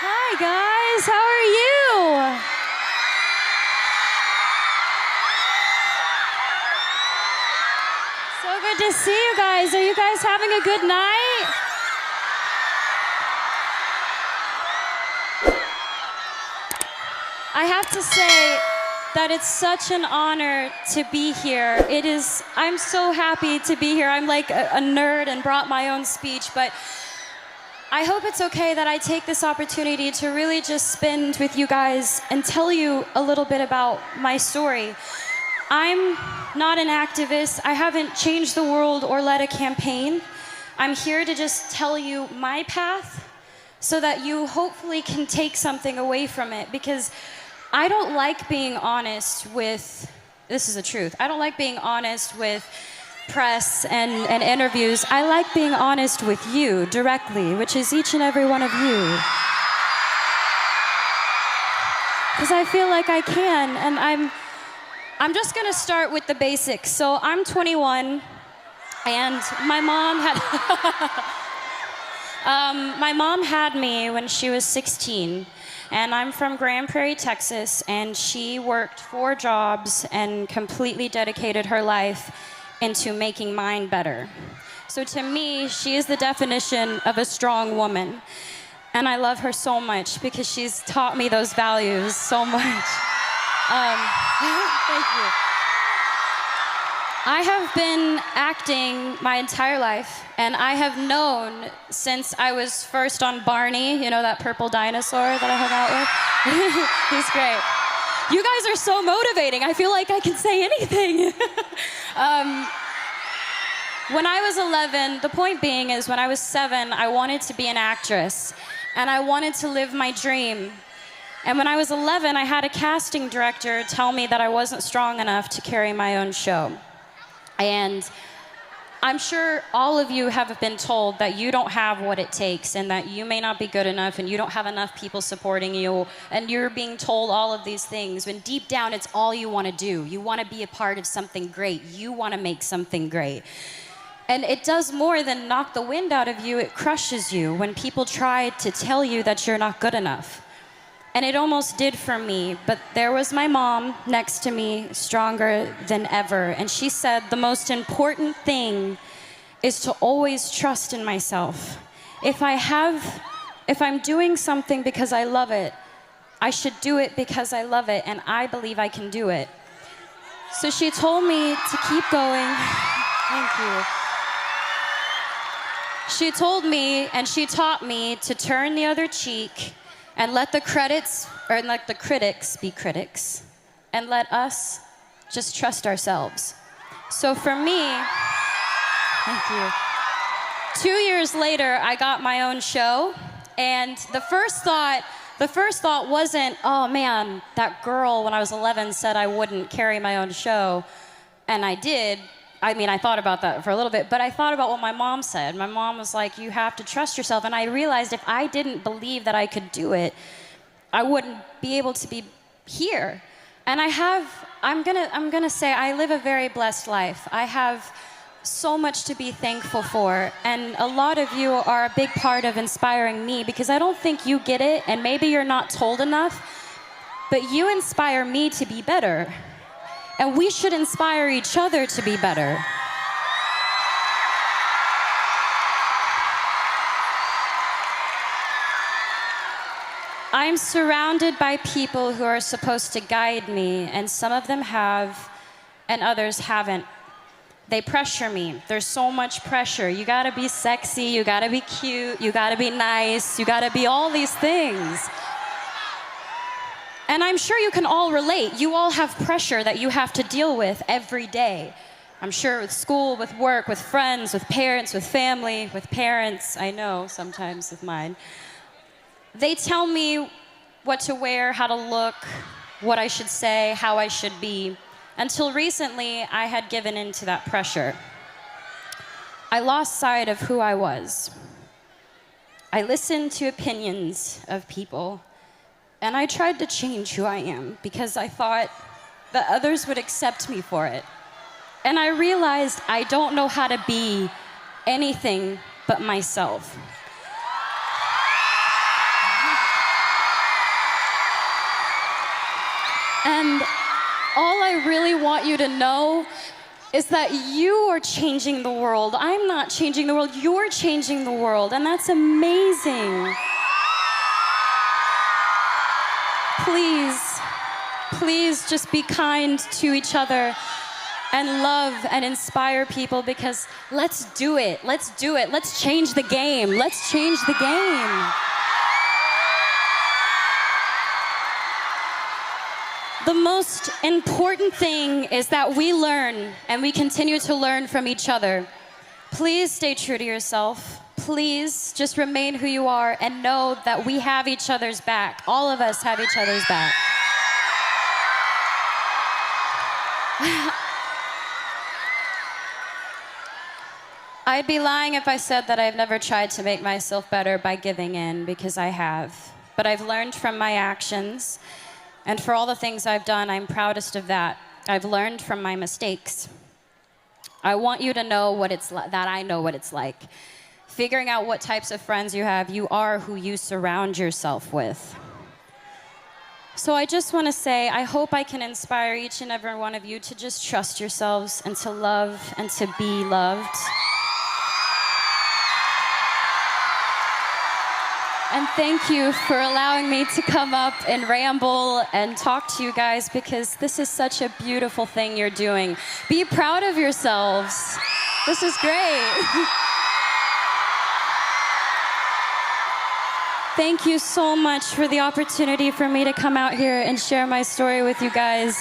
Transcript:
Hi guys, how are you? So good to see you guys. Are you guys having a good night? I have to say that it's such an honor to be here. I'm so happy to be here. I'm like a nerd and brought my own speech, but I hope it's okay that I take this opportunity to really just spend with you guys and tell you a little bit about my story. I'm not an activist. I haven't changed the world or led a campaign. I'm here to just tell you my path so that you hopefully can take something away from it, because I don't like being honest with, this is the truth, I don't like being honest with press and interviews. I like being honest with you directly, which is each and every one of you. Because I feel like I can, and I'm just gonna start with the basics. So I'm 21, and my mom had me when she was 16. And I'm from Grand Prairie, Texas, and she worked 4 jobs and completely dedicated her life into making mine better. So to me, she is the definition of a strong woman. And I love her so much because she's taught me those values so much. Thank you. I have been acting my entire life, and I have known since I was first on Barney, you know, that purple dinosaur that I hung out with? He's great. You guys are so motivating. I feel like I can say anything. When I was 11, the point being is when I was 7, I wanted to be an actress, and I wanted to live my dream. And when I was 11, I had a casting director tell me that I wasn't strong enough to carry my own show. And I'm sure all of you have been told that you don't have what it takes, and that you may not be good enough, and you don't have enough people supporting you, and you're being told all of these things when deep down it's all you want to do. You want to be a part of something great. You want to make something great. And it does more than knock the wind out of you. It crushes you when people try to tell you that you're not good enough. And it almost did for me, but there was my mom next to me, stronger than ever. And she said, the most important thing is to always trust in myself. If I'm doing something because I love it, I should do it because I love it, and I believe I can do it. So she told me to keep going. Thank you. She told me, and she taught me to turn the other cheek, and let the critics be critics, and let us just trust ourselves. So for me, thank you. 2 years later, I got my own show, and the first thought wasn't, oh man, that girl when I was 11 said I wouldn't carry my own show, and I did. I mean, I thought about that for a little bit, but I thought about what my mom said. My mom was like, you have to trust yourself. And I realized if I didn't believe that I could do it, I wouldn't be able to be here. And I'm gonna say I live a very blessed life. I have so much to be thankful for. And a lot of you are a big part of inspiring me, because I don't think you get it, and maybe you're not told enough, but you inspire me to be better. And we should inspire each other to be better. I'm surrounded by people who are supposed to guide me, and some of them have, and others haven't. They pressure me. There's so much pressure. You gotta be sexy, you gotta be cute, you gotta be nice, you gotta be all these things. And I'm sure you can all relate. You all have pressure that you have to deal with every day. I'm sure with school, with work, with friends, with parents, with family, with parents, I know sometimes with mine. They tell me what to wear, how to look, what I should say, how I should be. Until recently, I had given in to that pressure. I lost sight of who I was. I listened to opinions of people, and I tried to change who I am because I thought that others would accept me for it. And I realized I don't know how to be anything but myself. And all I really want you to know is that you are changing the world. I'm not changing the world, you're changing the world, and that's amazing. Please, please just be kind to each other and love and inspire people, because let's do it, let's do it. Let's change the game, let's change the game. The most important thing is that we learn and we continue to learn from each other. Please stay true to yourself. Please just remain who you are and know that we have each other's back. All of us have each other's back. I'd be lying if I said that I've never tried to make myself better by giving in, because I have. But I've learned from my actions, and for all the things I've done, I'm proudest of that. I've learned from my mistakes. I want you to know what it's that I know what it's like. Figuring out what types of friends you have, you are who you surround yourself with. So I just want to say, I hope I can inspire each and every one of you to just trust yourselves and to love and to be loved. And thank you for allowing me to come up and ramble and talk to you guys, because this is such a beautiful thing you're doing. Be proud of yourselves. This is great. Thank you so much for the opportunity for me to come out here and share my story with you guys.